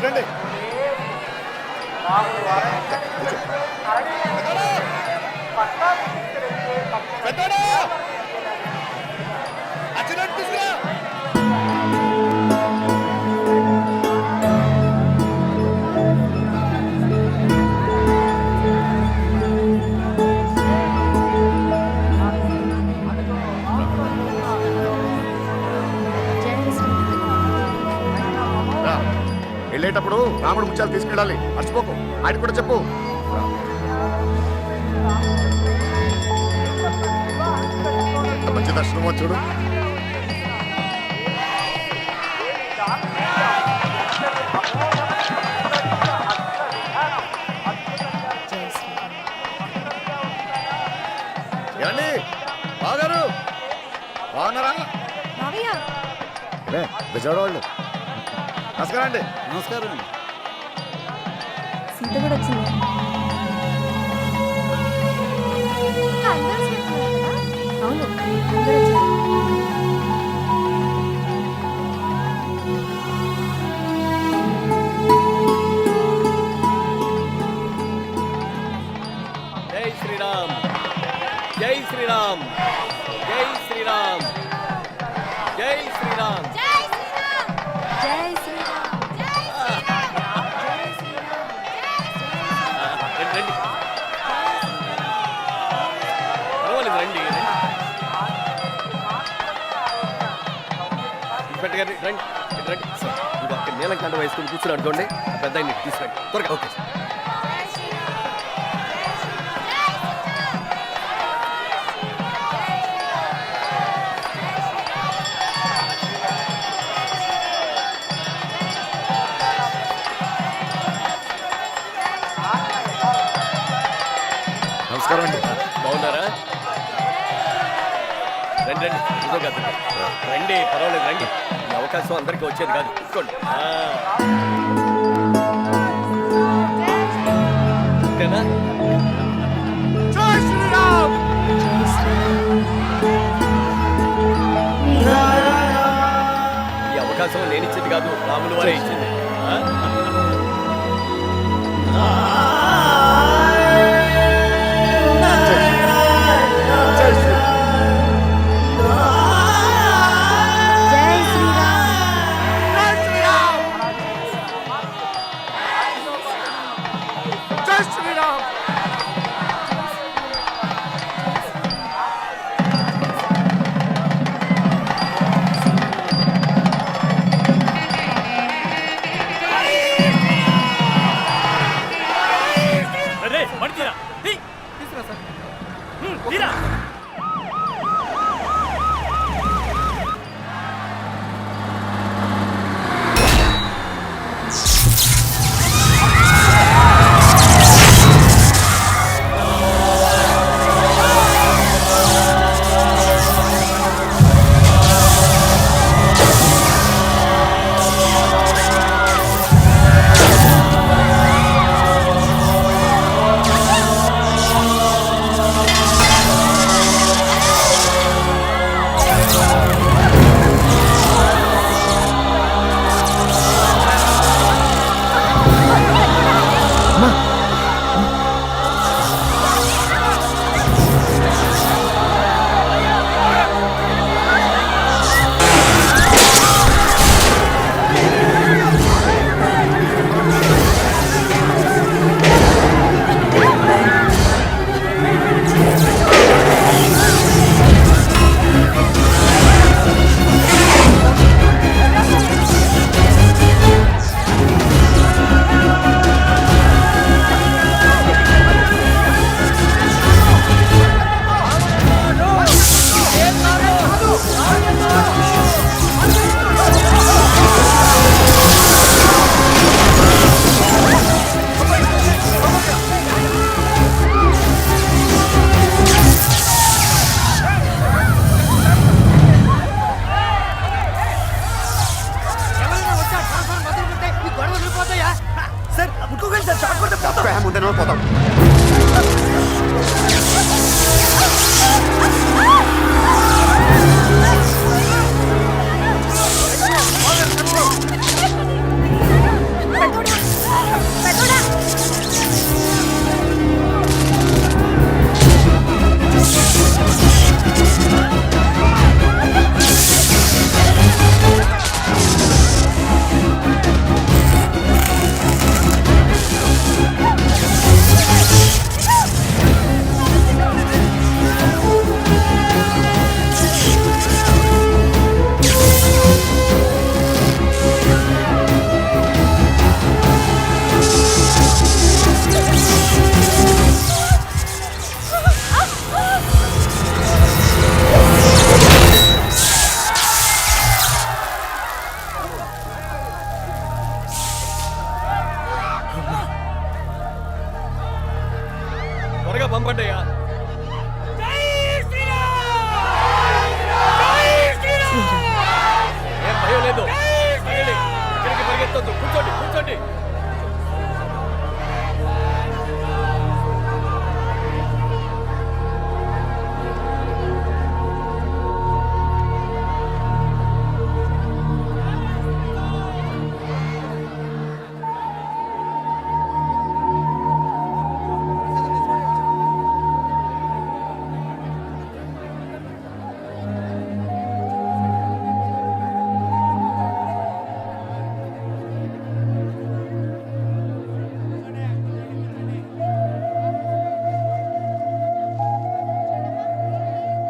రండి వెళ్ళేటప్పుడు రాముడు ముత్యాలు తీసుకెళ్ళాలి, మర్చిపోకు. ఆయన కూడా చెప్పు. మంచి దర్శనమో చూడు. ఏమండి బాగారు, బాగున్నారా? విజయవాడ వాళ్ళు. నమస్కారం అండి. నమస్కారం అండి. సీత కూడా వచ్చింది. అవును, అందరూ వచ్చారు. జై శ్రీరామ్, జై శ్రీరామ్, జై శ్రీరామ్, జై శ్రీరామ్, జై శ్రీరామ్, జై శ్రీరామ్. రండి, పర్వాలేదు, రండి పెట్టగారు, రండి రండి. ఇది అక్కడ నీలంకాండ వయసుకుని కూర్చున్నాడు చూడండి, పెద్ద ఆయన తీసుకురండి త్వరగా. Okay sir. నమస్కారం అండి. బాగున్నారా? రండి రండి, ఇదో కాదు రండి, పర్వాలేదు రండి. ఈ అవకాశం అందరికీ వచ్చేది కాదు, కూర్చోండి. ఓకేనా? ఈ అవకాశం నేను ఇచ్చింది కాదు, రాములు వారే ఇచ్చింది. భయం లేదు. ఆగండి. ఎక్కడికి పరిగెత్తొద్దు. కూర్చోండి కూర్చోండి.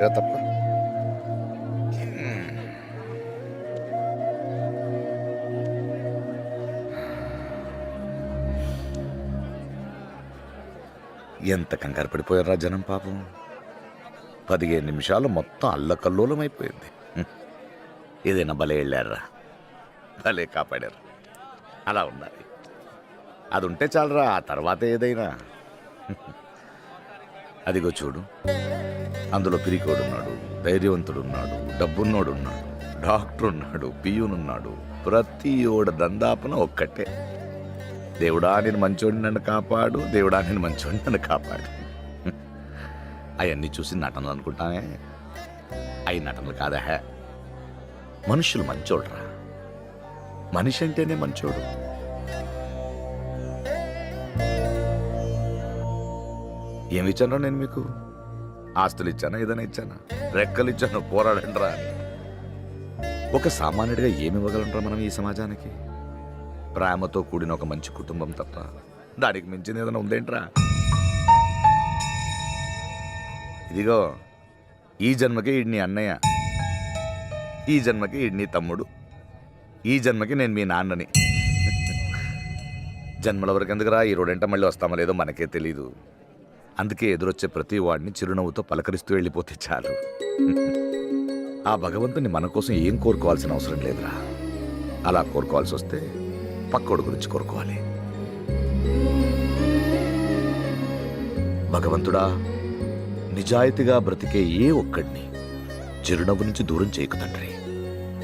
ఇలా తప్ప ఎంత కంగారు పడిపోయారా జనం పాపం. 15 నిమిషాలు మొత్తం అల్లకల్లోలం అయిపోయింది. ఏదైనా భలే వెళ్ళారా, భలే కాపాడారు. అలా ఉండాలి. అది ఉంటే చాలరా, ఆ తర్వాత ఏదైనా. అదిగో చూడు, అందులో పిరికోడున్నాడు, ధైర్యవంతుడున్నాడు, డబ్బున్నోడున్నాడు, డాక్టర్ ఉన్నాడు, పియూనున్నాడు. ప్రతి ఓడ దందాపన ఒక్కటే, దేవుడా నేను మంచోడిని నన్ను కాపాడు, దేవుడా నేను మంచోడిని నన్ను కాపాడు. అవన్నీ చూసి నటనలు అనుకుంటానే, అవి నటనలు కాదా. మనుషులు మంచోడురా, మనిషి అంటేనే మంచోడు. ఏమి ఇచ్చానో నేను మీకు? ఆస్తులు ఇచ్చానా, ఏదైనా ఇచ్చానా? రెక్కలు ఇచ్చాను, పోరాడంట్రా అని. ఒక సామాన్యుడిగా ఏమి ఇవ్వగలంట్రా మనం ఈ సమాజానికి? ప్రేమతో కూడిన ఒక మంచి కుటుంబం తప్ప దానికి మించింది ఏదైనా ఉందేంట్రా? ఇదిగో, ఈ జన్మకి ఈడు నీ అన్నయ్య, ఈ జన్మకి ఈడు నీ తమ్ముడు, ఈ జన్మకి నేను మీ నాన్నని. జన్మల వరకు ఎందుకురా, ఈ రోడెంట మళ్ళీ వస్తామో లేదో మనకే తెలీదు. అందుకే ఎదురొచ్చే ప్రతి వాడిని చిరునవ్వుతో పలకరిస్తూ వెళ్ళిపోతే చాలు. ఆ భగవంతుని మన కోసం ఏం కోరుకోవాల్సిన అవసరం లేదురా. అలా కోరుకోవాల్సి వస్తే పక్కోడు గురించి కోరుకోవాలి. భగవంతుడా, నిజాయితీగా బ్రతికే ఏ ఒక్కడిని చిరునవ్వు నుంచి దూరం చేయకు తండ్రి,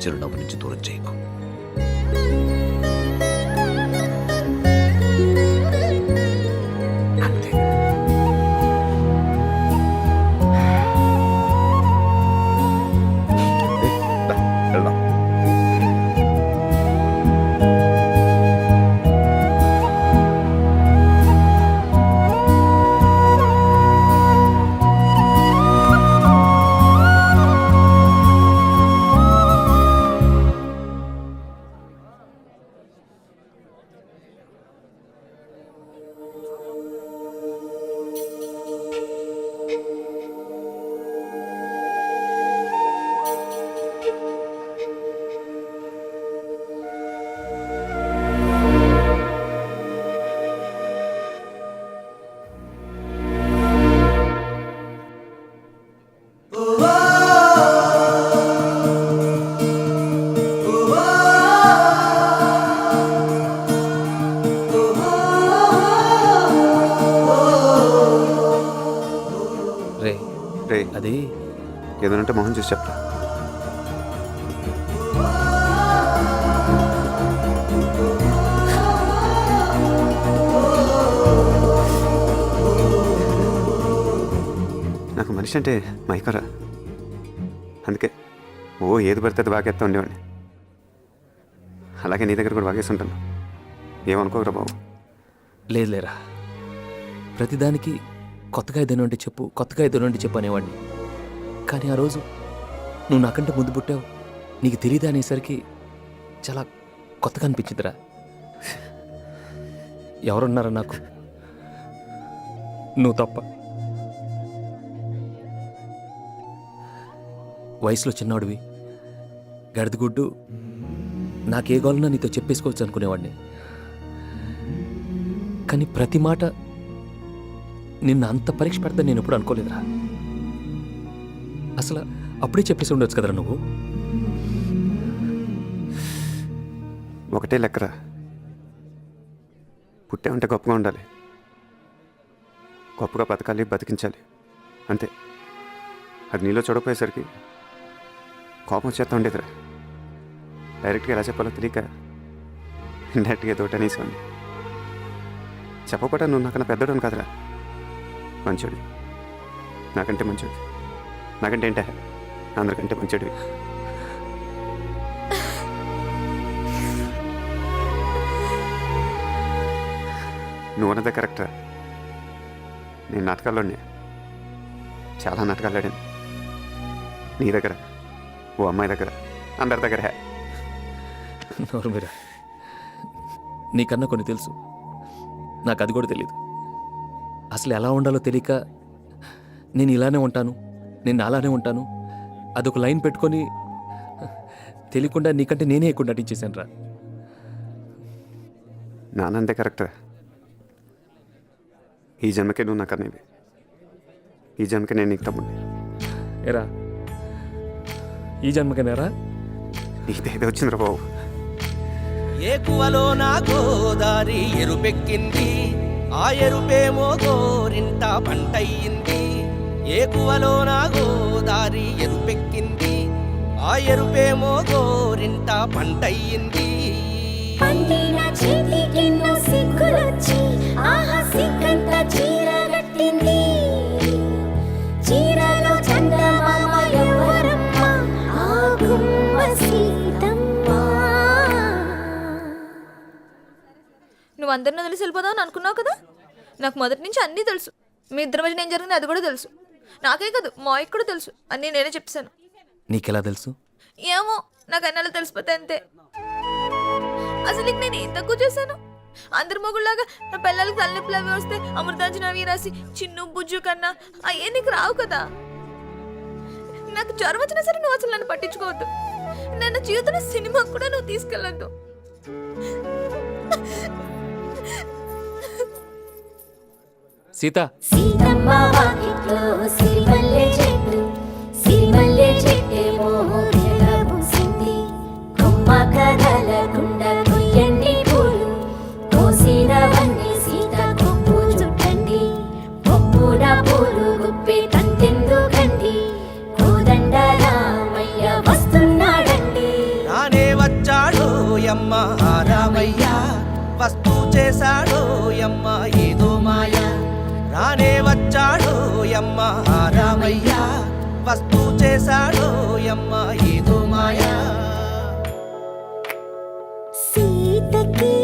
చిరునవ్వు నుంచి దూరం చేయకు. అంతే. దా, వెళ్దాం. రే అది ఏదనంటే మొహం చూసి చెప్తా. నాకు మనిషి అంటే మైకరా, అందుకే ఏది పడితే అది బాగేస్తా ఉండేవాడిని. అలాగే నీ దగ్గర కూడా బాగేసి ఉంటాను. ఏమనుకోకరా బాబు. లేదు లేరా, ప్రతిదానికి కొత్తగా ఏదైనా ఉంటే చెప్పు, కొత్తగా ఏదైనా ఉంటే చెప్పు అనేవాడిని. కానీ ఆ రోజు నువ్వు నాకంటే ముందు పుట్టావు, నీకు తెలియదా అనేసరికి చాలా కొత్తగా అనిపించిందిరా. ఎవరున్నారా నాకు, నువ్వు తప్ప. వయసులో చిన్నవాడివి, గడిదిగుడ్డు, నాకే గోలన్నా నీతో చెప్పేసుకోవచ్చు అనుకునేవాడిని. కానీ ప్రతి మాట నిన్ను అంత పరీక్ష పెడతా నేను ఎప్పుడు అనుకోలేదురా. అసలు అప్పుడే చెప్పేసి ఉండొచ్చు కదరా నువ్వు. ఒకటే లెక్కరా, పుట్టే ఉంటే గొప్పగా ఉండాలి, గొప్పగా బతకాలి, బతికించాలి, అంతే. అది నీలో చూడపోయేసరికి కోపం వచ్చేస్తా ఉండేదిరా. డైరెక్ట్గా ఎలా చెప్పాలో తెలియక ఇండైరెక్ట్గా ఏదో ఒకటి అనేసాను. చెప్పకుండా నువ్వు నాకన్నా పెద్దోడు కదరా, మంచోడి, నాకంటే మంచోడి, నాకంటే ఏంటే అందరికంటే మంచోడివి. నువ్వు అన్నదే కరెక్టరా. నేను నాటకాల్లోనే చాలా నాటకాలు ఆడాను. నీ దగ్గర, ఓ అమ్మాయి దగ్గర, అందరి దగ్గర. నోరు మీరా, నీకన్నా కొన్ని తెలుసు, నాకు అది కూడా తెలియదు. అసలు ఎలా ఉండాలో తెలియక నేను ఇలానే ఉంటాను, నేను అలానే ఉంటాను, అదొక లైన్ పెట్టుకొని తెలియకుండా నీకంటే నేనే ఎక్కువ నటించేశాను రా. నానందే కరెక్టరా. ఈ జన్మకే నువ్వు నాకు అనేవి, ఈ జన్మకే నేను నీకు తమ్ముడిని. ఏరా, ఈ జన్మకనేరా? నీదేదో వచ్చిందిరా బాబు. ఏకువలో నా గోదారి ఎరుపెక్కింది, ఆ ఎరుపేమో గోరింట పంటయ్యింది. ఏకువలో నా గోదారి ఎరుపెక్కింది, ఆ ఎరుపేమో గోరింట పంటయ్యింది. పండిన చేతికెన్నో సిగ్గులొచ్చి ఆహా సిగ్గంత చీర కట్టింది. చీరలో చందమామ ఎవరమ్మ, ఆ గుమ్మ సీతమ్మ. నువ్వు అందరిని వదిలేసి వెళ్ళిపోదావు అని అనుకున్నావు కదా. నాకు మొదటి నుంచి అన్నీ తెలుసు. మీ ఇద్దరి మధ్య ఏం జరిగింది అది కూడా తెలుసు. నాకే కాదు మా అయ్యకి కూడా తెలుసు. అన్నీ నేనే చెప్తాను. నీకెలా తెలుసు? ఏమో నాకు అన్నలు తెలిసిపోతే అంతే. అసలు నేను ఏం తక్కువ చేశాను? అందరి మొగుళ్ళలాగా నా పిల్లలకి తలనొప్పులు అవి వస్తే అమృతాంజన అవి రాసి చిన్ను బుజ్జు కన్నా అయ్యే నీకు రావు కదా. నాకు జ్వరం వచ్చినా సరే నువ్వు అసలు నన్ను పట్టించుకోవద్దు. నన్ను జీవితంలో సినిమాకు కూడా నువ్వు తీసుకెళ్ళొద్దు. సీత, సీతమ్మ వాకిట్లో సిరిమల్లె చెట్టు, సిరిమల్లె చెట్టేమో పూసింది. కొమ్మ కదలకుండా కొయ్యండి పూలు, కోసినవన్నీ సీత కొప్పు చుట్టండి. కొప్పున పూలు గుప్పే కంటెందుకండి, కోదండ రామయ్య వస్తున్నాడండి. రానే వచ్చాడో యమ్మ ఆ రామయ్య, వస్తూ చేశాడో యమ్మ ఏదో మాయ. రానే వచ్చాడో యమ్మ ఆ రామయ్య, వస్తూ చేశాడో యమ్మ ఏదో మాయా. సీతకి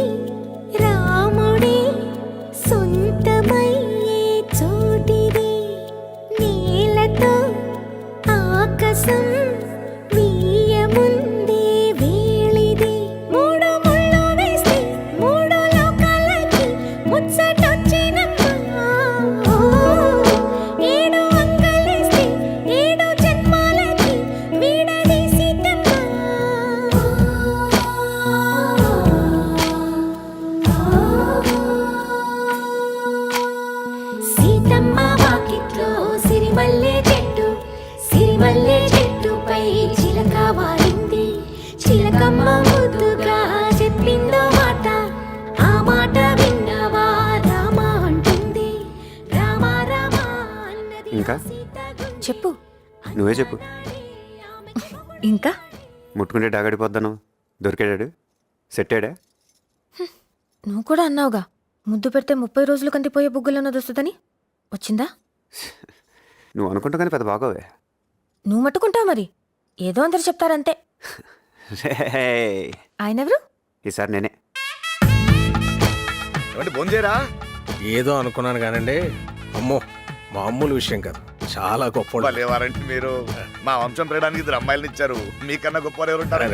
రాముడే సొంతమయ్యే చోటిది, నీలతో ఆకాశం వీయముందే వేళిది. మూడు ముళ్ళు వేస్తే మూడు లోకాలకి ముచ్చటొచ్చినమ్మా. ఏడు అంగలేస్తే ఏడు జన్మాలకి వీడది సీతమ్మ. సీతమ్మ వాకిట్లో సిరిమల్లె చెట్టు, సిరిమల్లె చెట్టుపై చిలక వాలింది. చిలకమ్మ ముద్దుగా చెప్పిందో మాట, ఆ మాట విన్నవా రామ అంటుంది. రామ రామ అన్నది ఇంకా? సీత గుండె. చెప్పు. నువ్వే చెప్పు. ఇంకా ముట్టుకుంటే డాగడిపోద్దాను, దొరికాడాడు, సెట్టాడా? నువ్వు కూడా అన్నావుగా, ముద్దు పెడితే 30 రోజులు కందిపోయే బుగ్గులన్నది వస్తుందని. వచ్చిందా? నువ్వు అనుకుంటా కానీ పెద్ద బాగోవే. నువ్వు మట్టుకుంటావు మరి, ఏదో అందరు చెప్తారంతే. రేయ్, ఆయనెవరు? ఈసారి నేనే. ఏమంటే భోంచేరా? ఏదో అనుకున్నాను కానండి, అమ్మో మామూలు విషయం కాదు, చాలా గొప్ప. లేవారంటే మీరు మా వంశం పెరగడానికి 2 అమ్మాయిలను ఇచ్చారు. మీకన్నా గొప్ప ఎవరు ఉంటారు?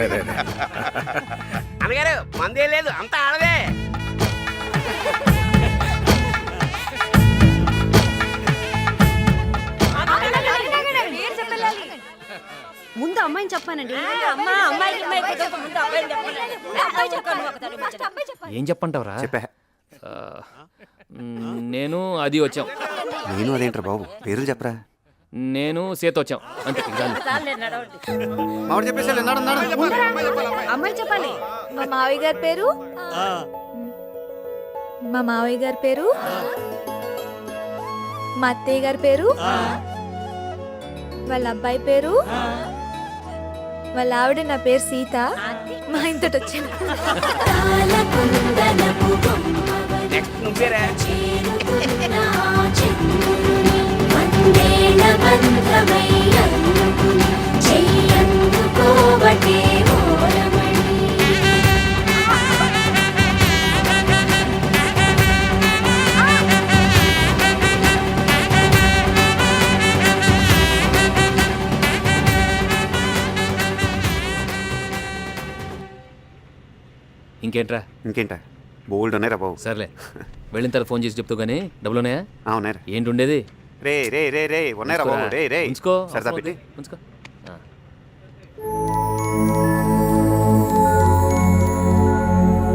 అన్నగారు మందే లేదు, అంతా ఆడదే. ముందు అమ్మాయిని చెప్పానండి. ఏం చెప్పంటావురా? చెప్పా. నేను అది వచ్చాం. నేను అదేంట్రా బాబు, పేర్లు చెప్పరా. నేను సీత వచ్చాం అంతే. మామిడి చెప్పేసి అమ్మాయి చెప్పాలి. మా మావయ్య గారి పేరు, మా మావయ్య గారి పేరు, మా అత్తయ్య గారి పేరు, వాళ్ళ అబ్బాయి పేరు, వాళ్ళ ఆవిడ నా పేరు సీత మా ఇంతటి వచ్చాను నెక్స్ట్ నువ్వేరా ఇంకేంట్రా ఇంకేంటా బోల్డ్ ఉన్నారా బాబు సర్లే వెళ్ళిన తర్వాత ఫోన్ చేసి చెప్తూ కానీ డబ్బులు ఉన్నాయా ఉన్నారా ఏంటి ఉండేది రే రే రే రే ఉన్నారా బాబు రే రే ఉంచుకో సరదా పెట్టి ఉంచుకో